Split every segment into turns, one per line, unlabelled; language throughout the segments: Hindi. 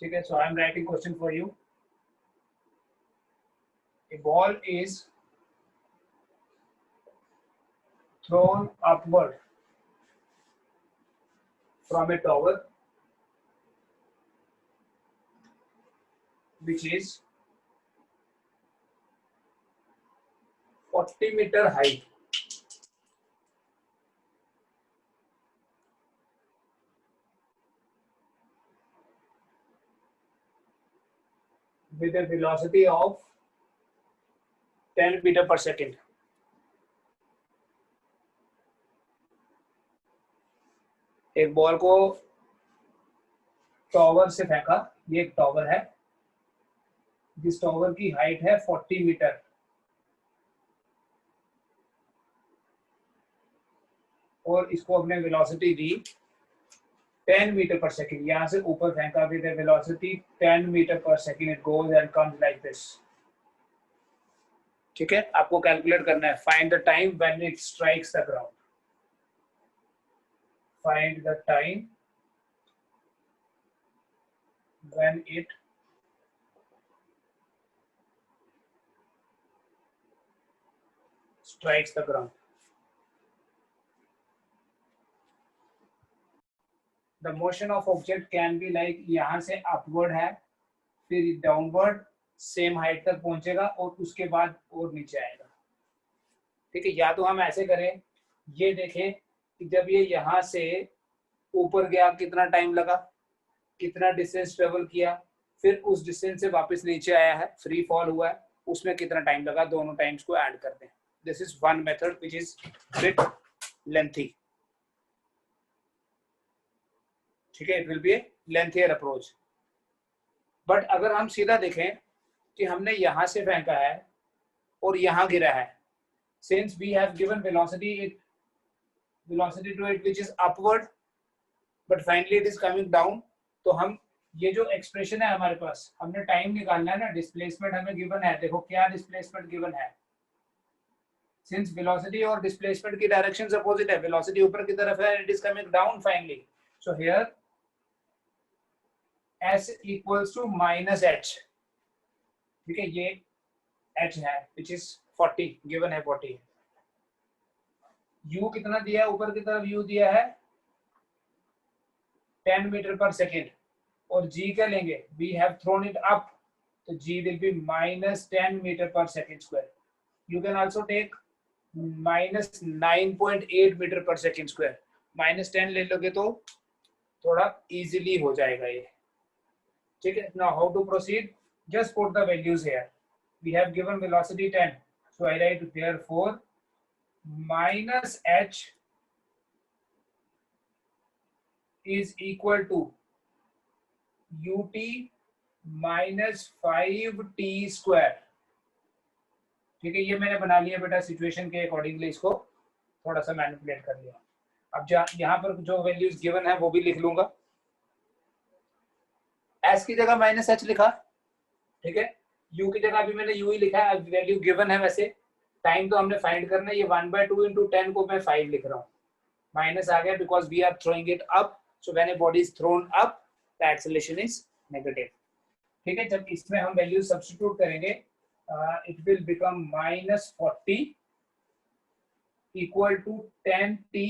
ठीक है, so I am writing question for you. A ball is thrown upward from a tower which is 40-meter high. With a velocity of 10 meter per second. एक बॉल को टॉवर से फेंका, ये एक टॉवर है जिस टॉवर की हाइट है 40 मीटर और इसको अपने वेलोसिटी दी 10 मीटर पर सेकेंड. यहां से ऊपर फेंका with A velocity 10 metre per second. It goes and comes like this. ठीक है, आपको कैलकुलेट करना है. Find the time when it strikes the ground. Find the time when it strikes the ground. The motion of object can be like यहाँ से upward है, फिर downward same height तक पहुंचेगा और उसके बाद और नीचे आएगा. ठीक है, या तो हम ऐसे करें, ये देखें कि जब ये यहाँ से ऊपर गया कितना टाइम लगा, कितना डिस्टेंस ट्रेवल किया, फिर उस डिस्टेंस से वापस नीचे आया है, फ्री फॉल हुआ है, उसमें कितना टाइम लगा, दोनों टाइम्स को ऐड करते हैं. This is one method which is bit lengthy. ठीक है, it will be a lengthier approach. But अगर हम सीधा देखें कि हमने यहाँ से फेंका है और यहाँ गिरा है, since we have given velocity to it which is upward, but finally it is coming down, तो हम ये जो एक्सप्रेशन है हमारे पास, हमने टाइम निकालना है ना, डिस्प्लेसमेंट हमें गिवन है. देखो क्या डिस्प्लेसमेंट गिवन है. Since velocity और displacement की directions opposite है, velocity ऊपर की तरफ है, it is coming down finally. So here s equals to minus h. ठीक है, ये h है which is 40, given है 40. u कितना दिया है, ऊपर की तरफ u दिया है 10 मीटर पर सेकेंड और g क्या लेंगे, we have thrown it up, तो g will be minus 10 meter per second square. You can also take minus 9.8 metre per second square. Minus 10 ले लोगे तो थोड़ा इजीली हो जाएगा ये. ठीक है, now how to proceed? Just put the values here. We have given velocity 10, so I write therefore minus h is equal to ut minus 5t square. ठीक है, ये मैंने बना लिया बेटा सिचुएशन के अकॉर्डिंगली, इसको थोड़ा सा मैनिपुलेट कर लिया. अब यहाँ पर जो वैल्यूज गिवन है वो भी लिख लूंगा. s की जगह माइनस h लिखा. ठीक है, u की जगह भी मैंने u ही लिखा है. वैल्यू गिवन है, वैसे टाइम तो हमने फाइंड करना है. ये 1/2 into 10 को मैं 5 लिख रहा हूँ. माइनस आ गया because we are throwing it up. So when a body is thrown up the acceleration is negative. ठीक है, जब इसमें हम वैल्यू सब्स्टिट्यूट करेंगे, it will become minus 40 equal to 10t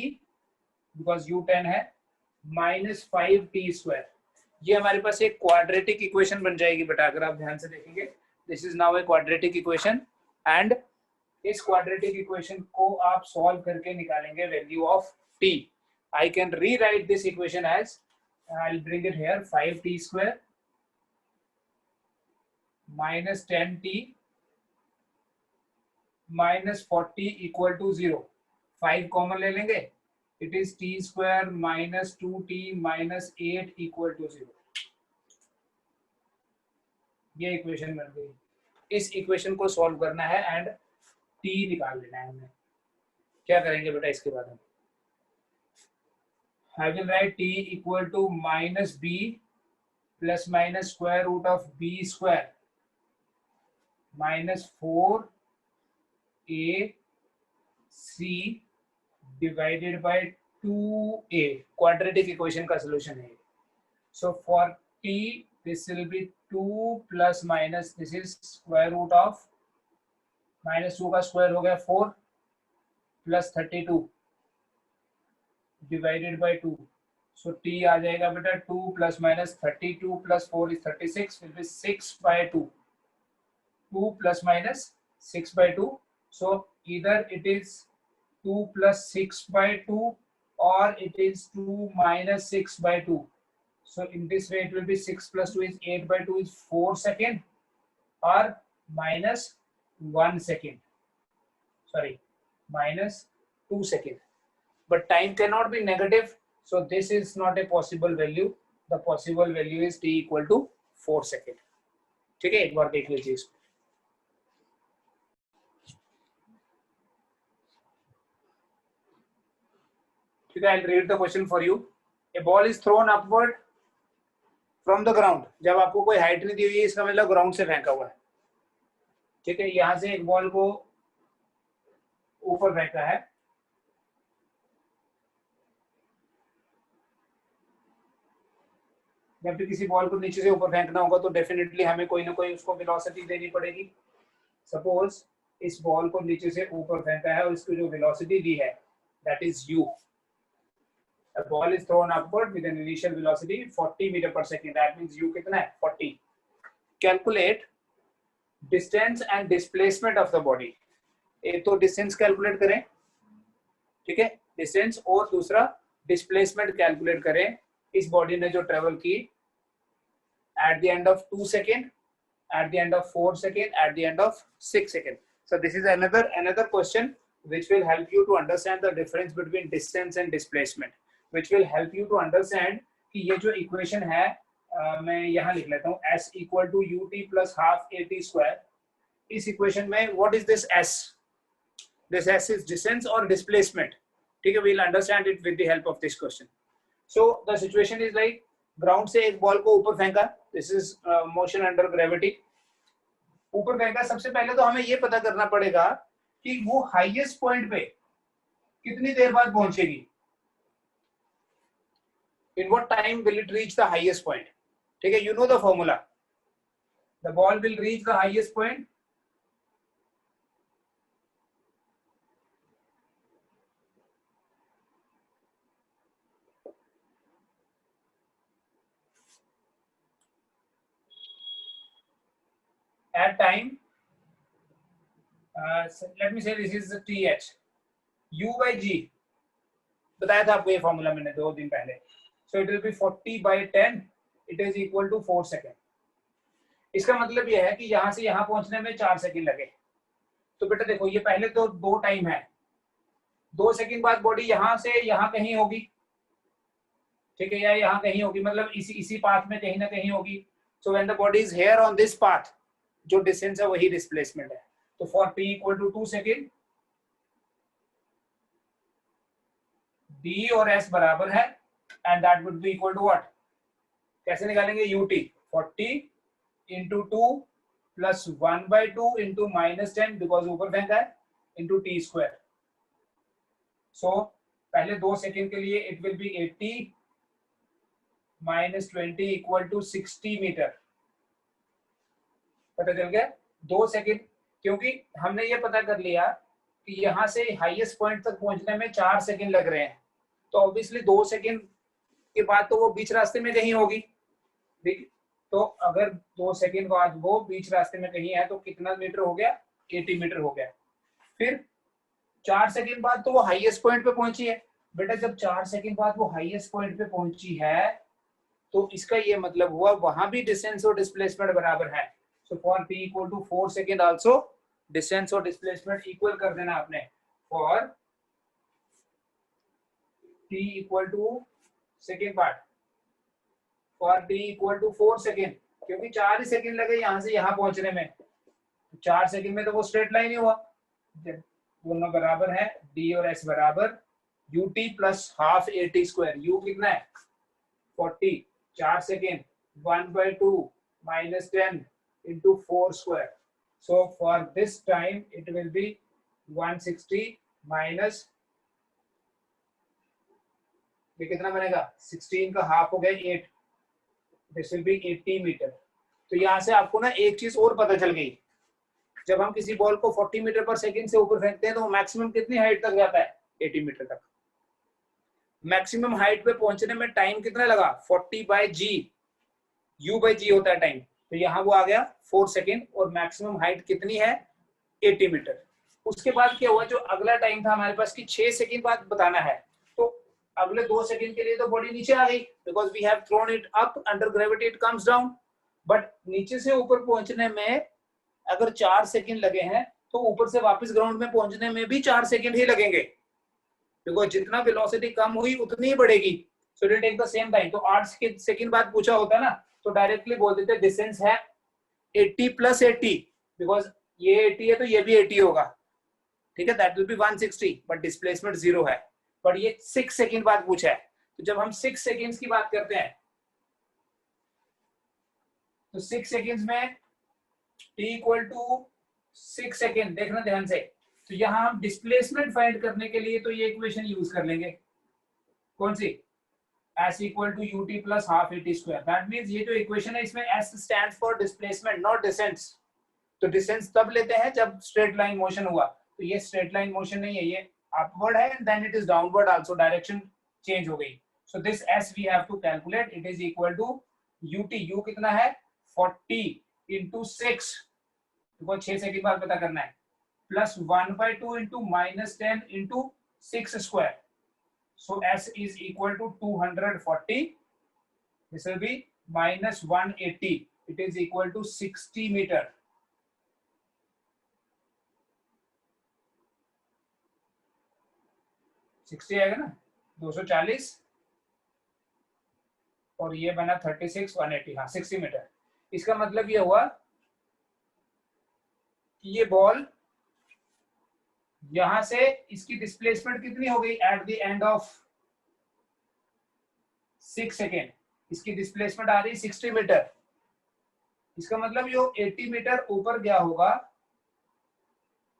because u 10 है minus 5t square. ये हमारे पास एक क्वाड्रेटिक इक्वेशन बन जाएगी बेटा. अगर आप ध्यान से देखेंगे, this is now a quadratic equation and इस क्वाड्रेटिक इक्वेशन को आप सॉल्व करके निकालेंगे value of t. I can rewrite this equation as, I'll bring it here, 5t square minus 10t minus 40 equal to 0. 5 common ले लेंगे, it is t square minus 2t minus 8 equal to 0. ये इक्वेशन बन गई. इस इक्वेशन को सॉल्व करना है एंड t निकाल लेना है हमें. क्या करेंगे बेटा इसके बाद हम, I will write t equal to minus b plus minus square root of b square minus 4ac divided by 2a. Quadratic equation का सोल्यूशन है. So for t this will be 2 plus minus, this is square root of -2 का स्क्वायर हो गया 4 plus 32 divided by 2. So t आ जाएगा बेटा 2 plus minus 32 plus 4 is 36 will be 6/2. 2 plus minus 6/2. So either it is 2 plus 6/2 or it is 2 minus 6/2. So in this way it will be 6 plus 2 is 8/2 is 4 second or minus 1 second. Sorry, minus 2 second. But time cannot be negative. So this is not a possible value. The possible value is t equal to 4 second. ठीक है, एक बार देख लीजिए इसको. ठीक है, I'll read the question for you. A ball is thrown upward from the ground. जब आपको कोई हाइट नहीं दी हुई है, इसका मतलब ग्राउंड से फेंका हुआ है. ठीक है, यहां से एक बॉल को ऊपर फेंका है. जब भी किसी बॉल को नीचे से ऊपर फेंकना होगा तो डेफिनेटली हमें कोई ना कोई उसको वेलोसिटी देनी पड़ेगी. सपोज इस बॉल को नीचे से ऊपर फेंका है और इसकी जो वेलोसिटी दी है that is u. A ball is thrown upward with an initial velocity 40 meter per second. That means u कितना है 40. Calculate distance and displacement of the body. एक तो distance कैलकुलेट करें, ठीक है, distance, और दूसरा displacement कैलकुलेट करें इस बॉडी ने जो ट्रेवल की at the end of 2 second, at the end of 4 second, at the end of 6 second. So this is another question which will help you to understand the difference between distance and displacement, which will help you to understand कि ये जो इक्वेशन है मैं यहाँ लिख लेता हूँ s equal to ut plus half at square. इस इक्वेशन में what is this s? This s is distance or displacement. ठीक है, we'll understand it with the help of this question. So the situation is like ground से एक बॉल को ऊपर फेंका. This is motion under gravity. ऊपर फेंका. सबसे पहले तो हमें ये पता करना पड़ेगा कि वो हाईएस्ट पॉइंट पे कितनी देर बाद पहुंचेगी. In what time will it reach the highest point? ठीक है, you know the formula. The ball will reach the highest point at time. Let me say this is the th. U by g. बताया था आपको ये फॉर्मूला मैंने 2 दिन पहले. So it will be 40/10. It is equal to 4 second. इसका मतलब यह है कि यहां से यहां पहुंचने में 4 सेकेंड लगे. तो बेटा देखो, ये पहले तो 2 टाइम है. 2 सेकेंड बाद बॉडी यहां से यहां कहीं होगी, ठीक है, या यहां कहीं होगी, मतलब इसी पाथ में कहीं ना कहीं होगी. So when the body is here on this path, जो डिस्टेंस है वही डिस्प्लेसमेंट है. तो for t equal to 2 second d और s बराबर है and that would be equal to what. कैसे निकालेंगे ut? 40 into 2 plus 1/2 into -10 because ऊपर फेंका है into t स्क्वायर. सो पहले 2 सेकेंड के लिए it will be 80 minus 20 equal to 60 metre. पता चल गया 2 सेकेंड, क्योंकि हमने ये पता कर लिया कि यहां से हाईएस्ट पॉइंट तक पहुंचने में 4 सेकेंड लग रहे हैं. तो ऑब्वियसली 2 सेकेंड के बाद तो वो बीच रास्ते में कहीं होगी. ठीक, तो अगर 2 सेकेंड बाद वो बीच रास्ते में कहीं है तो कितना मीटर हो गया? 80 मीटर हो गया. फिर 4 सेकेंड बाद तो वो हाईएस्ट पॉइंट पे पहुंची है. बेटा जब 4 सेकेंड बाद वो हाईएस्ट पॉइंट पे पहुंची है तो इसका ये मतलब हुआ वहां भी डिस्टेंस और डिस्प्लेसमेंट बराबर है. So for t equal to 4 second also distance और डिस्प्लेसमेंट इक्वल कर देना आपने. For t equal to second part, for t equal to 4 second, क्योंकि 4 ही सेकेंड लगे यहां से यहां पहुंचने में. 4 सेकेंड में तो वो स्ट्रेट लाइन ही हुआ. दोनों बराबर है, d और s बराबर ut plus half at square. u कितना है 40, 4 second 1/2 minus 10 into 4 square. So for this time it will be 160 minus, ये कितना बनेगा 16 का हाफ हो गया 8, दिस विल बी 80 मीटर। तो यहाँ से आपको ना एक चीज और पता चल गई, जब हम किसी बॉल को 40 मीटर पर सेकंड से ऊपर फेंकते हैं तो मैक्सिमम कितनी हाइट तक जाता है? 80 मीटर तक। मैक्सिमम हाइट पे पहुंचने में टाइम कितना लगा? 40/g, u/g होता है टाइम। तो यहाँ वो आ गया 4 सेकेंड और मैक्सिमम हाइट कितनी है? 80 मीटर। उसके बाद क्या हुआ, जो अगला टाइम था हमारे पास कि 6 सेकेंड बाद बताना है, तो अगले 2 सेकेंड के लिए तो बॉडी नीचे आ गई, because we have thrown it up, under gravity it comes down. But नीचे से ऊपर पहुंचने में अगर 4 सेकेंड लगे हैं तो ऊपर से वापस ग्राउंड में पहुंचने में भी 4 सेकेंड ही लगेंगे, बिकॉज जितना वेलोसिटी कम हुई उतनी ही बढ़ेगी। So it will take the same time. तो 8 सेकेंड बाद पूछा होता ना तो डायरेक्टली बोल देते डिस्टेंस है 80 + 80, बिकॉज ये 80 है तो ये भी 80 होगा, ठीक है, that will B 160, but displacement 0 है। बट ये 6 सेकेंड बाद पूछा है, तो जब हम 6 सेकेंड्स की बात करते हैं तो 6 सेकेंड्स में t = 6 सेकेंड, देखना ध्यान से। तो यहां हम डिस्प्लेसमेंट फाइंड करने के लिए तो ये इक्वेशन यूज कर लेंगे, कौन सी? s = ut + ½ at²। That means ये जो इक्वेशन है इसमें s stands for displacement, not distance. तो डिस्टेंस तब लेते हैं जब स्ट्रेट लाइन मोशन हुआ, तो ये स्ट्रेट लाइन मोशन नहीं है, ये अपवर्ड है and then it is downward also, direction change हो गई। So this s we have to calculate, it is equal to ut, u कितना है? 40 × 6, देखो 6 सेकंड बाद पता करना है, plus 1/2 × -10 × 6²। So s is equal to 240. This will be -180. It is equal to 60 meter. 60 आएगा ना, 240 और ये बना 36, 180, हाँ 60 मीटर। इसका मतलब ये हुआ कि ये बॉल यहां से इसकी डिस्प्लेसमेंट कितनी हो गई at the end of 6 second? इसकी डिस्प्लेसमेंट आ रही 60 मीटर। इसका मतलब ये 80 मीटर ऊपर गया होगा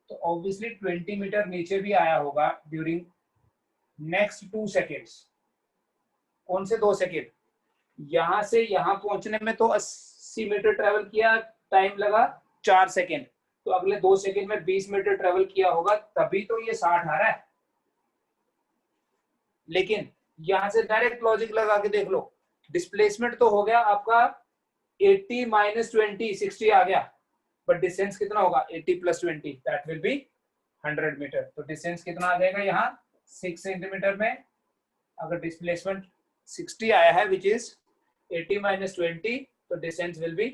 तो ऑब्वियसली 20 मीटर नीचे भी आया होगा ड्यूरिंग नेक्स्ट 2 सेकेंड्स। कौन से 2 सेकेंड? यहां से यहां पहुंचने में तो 80 मीटर ट्रेवल किया, टाइम लगा 4 सेकेंड, तो अगले 2 सेकेंड में 20 मीटर ट्रेवल किया होगा, तभी तो ये 60 आ रहा है। लेकिन यहां से डायरेक्ट लॉजिक लगा के देख लो, डिस्प्लेसमेंट तो हो गया आपका 80 - 20, 60 आ गया, बट डिस्टेंस कितना होगा? 80 + 20, दैट विल बी 100 मीटर। तो डिस्टेंस कितना आ जाएगा यहाँ 6 सेंटीमीटर में? अगर डिस्प्लेसमेंट 60 आया है विच इज 80 - 20, तो डिस्टेंस विल बी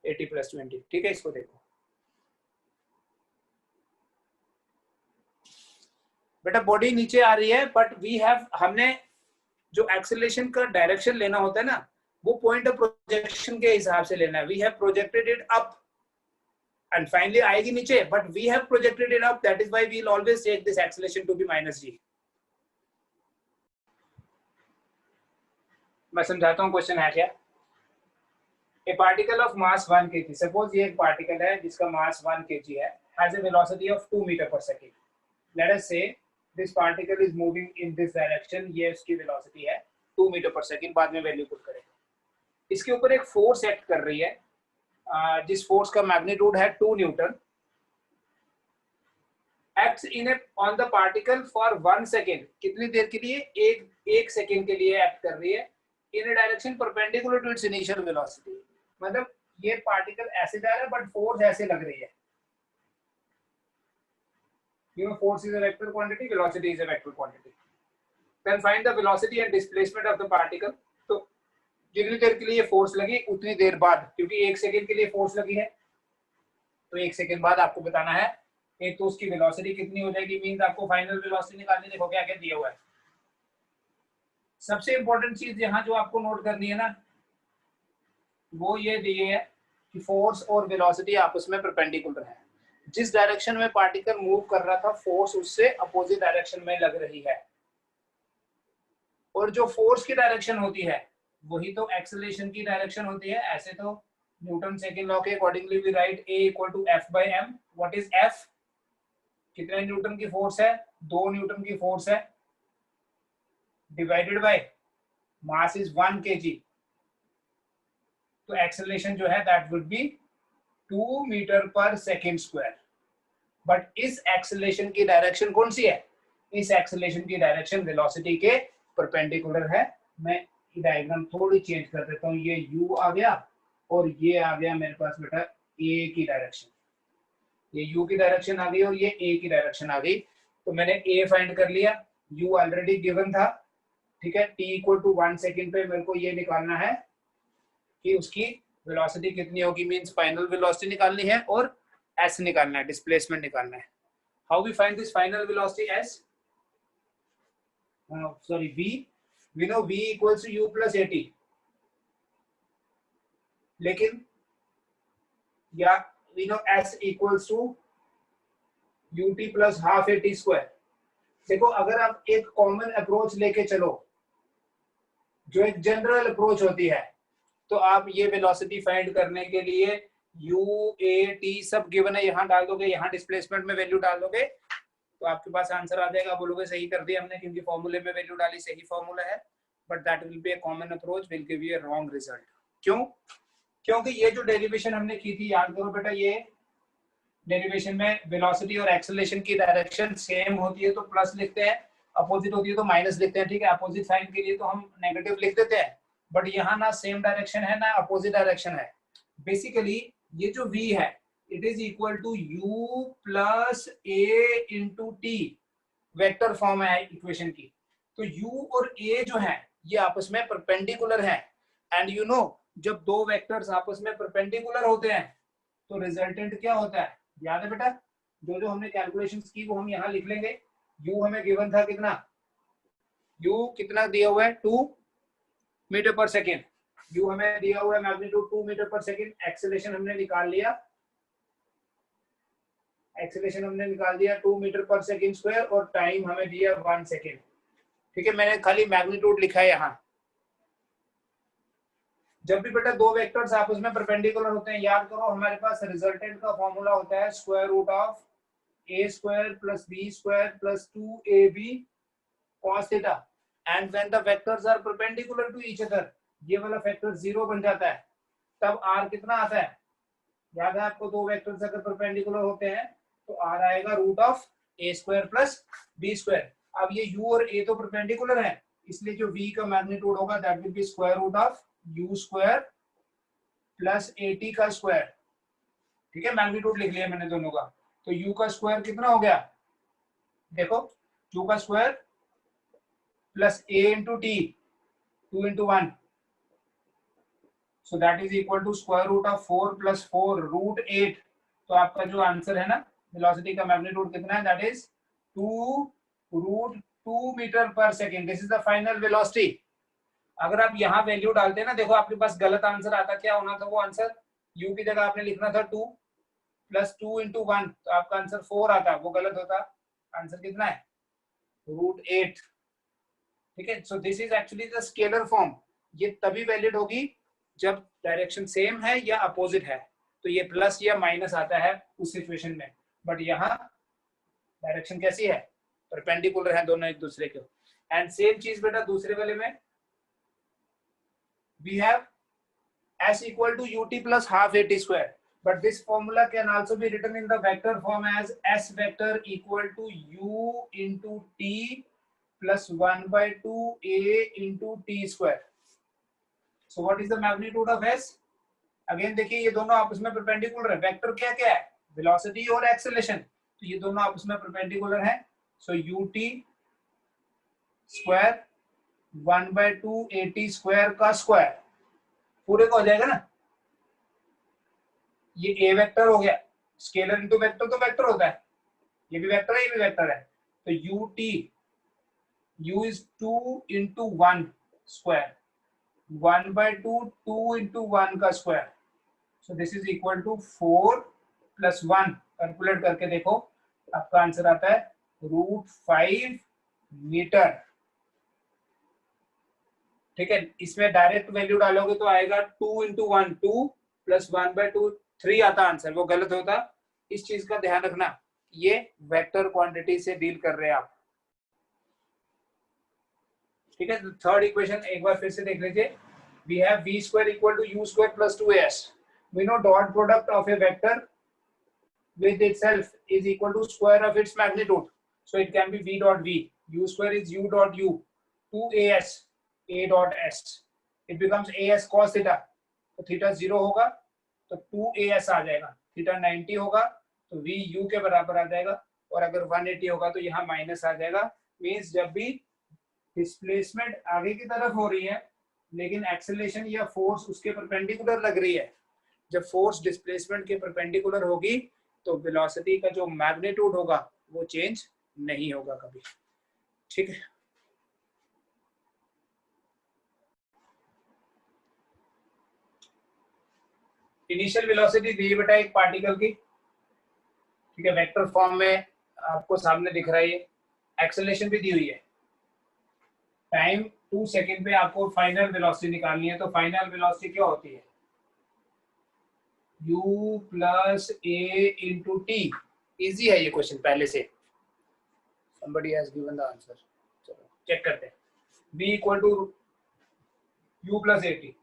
80 + 20। ठीक है, इसको देखो बेटा, बॉडी नीचे आ रही है बट वी हैव, हमने जो एक्सेलरेशन का डायरेक्शन लेना होता है ना, वो पॉइंट ऑफ प्रोजेक्शन के हिसाब से लेना है। We have projected it up and finally आएगी नीचे, but we have projected it up, that is why we will always take this acceleration to be -g। मैं समझाता हूं क्वेश्चन है क्या। A particle of mass 1 kg, suppose ये एक पार्टिकल है जिसका मास 1 kg है, has a velocity of 2 meter per second. Let us say this particle is moving in this direction, ये उसकी velocity है 2 meter per second, बाद में वैल्यू पुट करेंगे। इसके ऊपर एक फोर्स एक्ट कर रही है, जिस फोर्स का मैग्नीट्यूड है 2 Newton, acts in a on the particle for 1 second, कितनी देर के लिए? एक सेकेंड के लिए एक्ट कर रही है, in a direction perpendicular to its initial velocity। मतलब ये पार्टिकल ऐसे जा रहा है बट फोर्स ऐसे लग रही है। You know, force is a vector quantity, velocity is a vector quantity. Then find the velocity and displacement of the particle. तो जितनी देर के लिए ये फोर्स लगी उतनी देर बाद, क्योंकि 1 सेकेंड के लिए फोर्स लगी है, तो 1 सेकेंड बाद आपको बताना है एक तो उसकी वेलोसिटी कितनी हो जाएगी, मींस आपको फाइनल वेलोसिटी निकालनी। देखो क्या क्या दिया हुआ है। सबसे इंपॉर्टेंट चीज यहाँ जो आपको नोट करनी है ना, वो ये दिए है कि फोर्स और वेलोसिटी आपस में परपेंडिकुलर है। जिस डायरेक्शन में पार्टिकल मूव कर रहा था, फोर्स उससे अपोजिट डायरेक्शन में लग रही है, और जो फोर्स की डायरेक्शन होती है वही तो एक्सेलरेशन की डायरेक्शन होती है। ऐसे तो न्यूटन सेकंड लॉ के accordingly we write A = F/m। What is F? कितने न्यूटन की फोर्स है? 2 न्यूटन की फोर्स है, divided by mass is 1 kg। तो एक्सेलरेशन जो है that would be 2 metre per second square. But इस एक्सेलरेशन की डायरेक्शन कौन सी है? इस एक्सेलरेशन की डायरेक्शन वेलोसिटी के परपेंडिकुलर है। मैं डायग्राम थोड़ी चेंज कर देता हूँ, ये u आ गया और ये आ गया मेरे पास बेटा a की डायरेक्शन, ये u की डायरेक्शन आ गई और ये a की डायरेक्शन आ गई। तो मैंने a फाइंड कर लिया, u ऑलरेडी गिवन था, ठीक है। t इक्वल टू 1 सेकेंड पे मेरे को ये निकालना है कि उसकी वेलोसिटी कितनी होगी, मींस फाइनल वेलोसिटी निकालनी है और s निकालना है, डिस्प्लेसमेंट निकालना है। How we find this final velocity s? sorry, v, we know v equals to u plus at, लेकिन या we know s equals to ut plus half at square। देखो अगर आप एक कॉमन अप्रोच लेके चलो, जो एक जनरल अप्रोच होती है, तो आप ये वेलोसिटी फाइंड करने के लिए u a t सब गिवन है, यहाँ डाल दोगे, यहाँ डिस्प्लेसमेंट में वैल्यू डाल दोगे तो आपके पास आंसर आ जाएगा। बोलोगे सही कर दिया हमने क्योंकि फॉर्मूले में वैल्यू डाली, सही फॉर्मूला है, but that will be a common approach, will give you a wrong result. क्यों? क्योंकि ये जो डेरिवेशन हमने की थी, याद करो बेटा, ये डेरिवेशन में वेलोसिटी और एक्सेलरेशन की डायरेक्शन सेम होती है तो प्लस लिखते हैं, अपोजिट होती है तो माइनस लिखते हैं, ठीक है। अपोजिट साइन के लिए तो हम नेगेटिव लिख देते हैं, बट यहाँ ना सेम डायरेक्शन है ना अपोजिट डायरेक्शन है। बेसिकली ये जो v है it is equal to u plus a into t, vector form है इक्वेशन की। तो u और a जो है ये आपस में परपेंडिकुलर है, एंड यू नो जब दो वेक्टर्स आपस में परपेंडिकुलर होते हैं तो रिजल्टेंट क्या होता है, याद है बेटा? जो जो हमने कैलकुलेशंस की वो हम यहाँ लिख लेंगे। u हमें गिवन था कितना, u कितना दिया हुआ है 2 मीटर पर सेकेंड, u हमें दिया हुआ है magnitude 2 metre per second. Acceleration हमने निकाल लिया, एक्सेलरेशन हमने निकाल दिया 2 मीटर पर सेकेंड स्क्वायर और टाइम हमें दिया 1 सेकेंड, ठीक है। मैंने खाली मैग्नीट्यूड लिखा है यहाँ। जब भी बेटा दो वेक्टर्स आपस में परपेंडिकुलर होते हैं, याद करो हमारे पास रिजल्टेंट का फॉर्मूला होता है square root of a square plus b square plus 2ab cos theta, and when the vectors are perpendicular to each other, ये वाला फैक्टर 0 बन जाता है, तब r कितना आता है, याद है आपको? दो वेक्टर्स अगर परपेंडिकुलर होते हैं तो r आएगा root of a square plus b square. अब ये u और a तो परपेंडिकुलर है, इसलिए जो v का मैग्नीट्यूड होगा that will be square root of u square plus at का स्क्वायर, ठीक है। मैग्नीट्यूड लिख लिया मैंने दोनों का। तो u का स्क्वायर कितना हो गया, देखो u का square plus a into t, 2 into 1, so that is equal to square root of 4 plus 4 root 8। तो आपका जो आंसर है ना, वेलोसिटी का मैग्नीट्यूड कितना है, that is 2 root 2 metre per second. This is the final velocity. अगर आप यहाँ वैल्यू डालते हैं ना, देखो आपके पास गलत आंसर आता, क्या होना था वो आंसर, u की जगह आपने लिखना था 2 प्लस 2 इंटू 1, तो आपका आंसर 4 आता, वो गलत होता। आंसर कितना है, रूट 8, ठीक है। So this is actually the scalar form. ये तभी वैलिड होगी जब डायरेक्शन सेम है या अपोजिट है, तो ये प्लस या माइनस आता है उस सिचुएशन में। बट यहाँ डायरेक्शन कैसी है, परपेंडिकुलर है दोनों एक दूसरे के। एंड सेम चीज बेटा दूसरे वाले में, we have s equal to ut plus half at square, but this formula can also be written in the vector form as s vector equal to u into t plus 1 by 2 a into t square. So what is the magnitude of s? Again देखिए ये दोनों आपस में परपेंडिकुलर है। वेक्टर क्या क्या है, वेलोसिटी और एक्सेलरेशन, तो ये दोनों आपस में परपेंडिकुलर है। सो ut square 1 by 2 at square का स्क्वायर पूरे का हो जाएगा ना, ये a वेक्टर हो गया, स्केलर इनटू वेक्टर तो वेक्टर होता है, ये भी वेक्टर है ये भी वेक्टर है। तो ut u is 2 into 1 square, 1 by 2 2 into 1 का square, so this is equal to 4 plus 1, calculate करके देखो आपका आंसर आता है रूट 5 मीटर, ठीक है। इसमें डायरेक्ट वैल्यू डालोगे तो आएगा 2 इंटू 1 2 प्लस 1 बाय 2 3 आता आंसर, वो गलत होता। इस चीज का ध्यान रखना, ये वेक्टर क्वांटिटी से डील कर रहे हैं आप, ठीक है। थर्ड इक्वेशन एक बार फिर से देख लीजिए, we have v square equal to u square plus 2as. We know dot product of a vector with itself is equal to square of its magnitude. So it can be v dot v. U square is u dot u. 2as a dot s. It becomes as cos theta. तो थीटा 0 होगा तो 2as आ जाएगा. थीटा 90 होगा तो v u के बराबर आ जाएगा. और अगर 180 होगा तो यहाँ माइनस आ जाएगा. मीन्स जब भी डिस्प्लेसमेंट आगे की तरफ हो रही है लेकिन एक्सेलरेशन या फोर्स उसके परपेंडिकुलर लग रही है, जब फोर्स डिस्प्लेसमेंट के परपेंडिकुलर होगी तो वेलोसिटी का जो मैग्नीट्यूड होगा वो चेंज नहीं होगा कभी. ठीक है. इनिशियल वेलोसिटी दी बेटा एक पार्टिकल की, ठीक है, वेक्टर फॉर्म में आपको सामने दिख रहा है. एक्सेलरेशन भी दी हुई है. टाइम 2 सेकेंड पे आपको फाइनल वेलोसिटी निकालनी है. तो फाइनल वेलोसिटी क्या होती है? u plus a into T. Easy है ये क्वेश्चन पहले से. somebody has given the answer. चलो चेक करते हैं. v equal to u plus a t.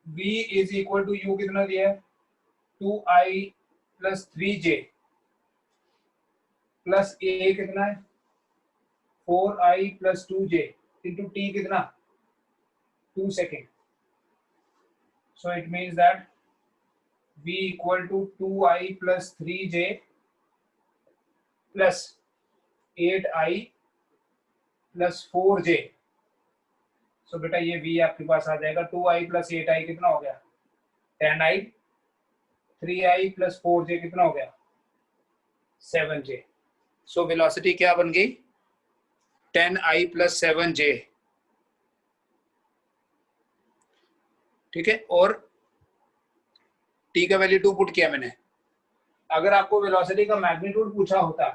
v is equal to u कितना दिया है? 2i plus 3j plus a कितना है? 4i plus 2j into t कितना? 2 second. So it means that v equal to 2i plus 3j plus 8i plus 4j. So बेटा ये v आपके पास आ जाएगा. 2i plus 8i कितना हो गया? 10i. 3i plus 4j कितना हो गया? 7j. So velocity क्या बन गई? 10i plus 7j. ठीक है. और t का वैल्यू 2 पुट किया मैंने. अगर आपको वेलोसिटी का मैग्नीट्यूड पूछा होता,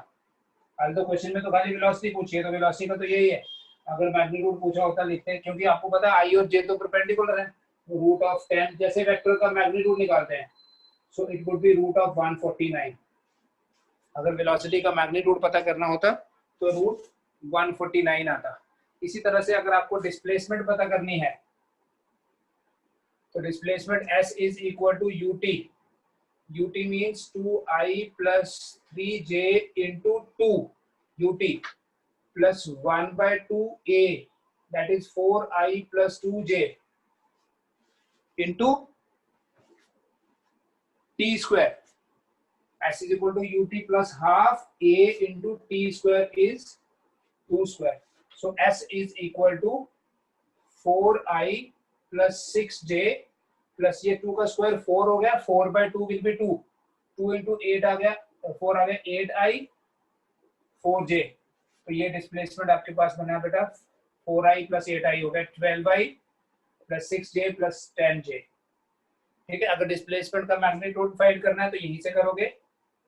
हाल तो क्वेश्चन में तो खाली वेलोसिटी पूछी है, तो वेलोसिटी का तो यही है. अगर मैग्नीट्यूड पूछा होता लिखते हैं, क्योंकि आपको पता है i और j तो परपेंडिकुलर है. रूट ऑफ 10 जैसे वेक्टर का मैग्नीट्यूड निकालते हैं, so it would be root of 149. अगर वेलोसिटी का मैग्नीट्यूड पता करना होता तो रूट 149 आता. इसी तरह से अगर आपको डिस्प्लेसमेंट पता करनी है तो displacement s is equal to ut. ut means 2i plus 3j into 2 ut plus 1/2a that is 4i plus 2j into t square. s is equal to ut plus half a into t square is 2 square. So s is equal to 4i plus 6j plus ये 2 का स्क्वायर 4 हो गया. 4/2 विल बी 2. 2 into 8 आ गया, 4 आ गया. 8i 4j. तो ये डिस्प्लेसमेंट आपके पास बना बेटा 4i प्लस 8i हो गया 12i plus 6j plus 10j. ठीक है. अगर डिस्प्लेसमेंट का मैग्नीट्यूड फाइंड करना है तो यहीं से करोगे.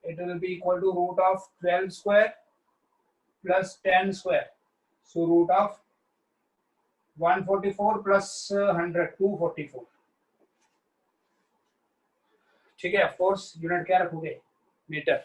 It will be equal to root of 12 square plus 10 square. So root of 144 plus 100 244. ठीक है. ऑफ कोर्स यूनिट क्या रखोगे? मीटर.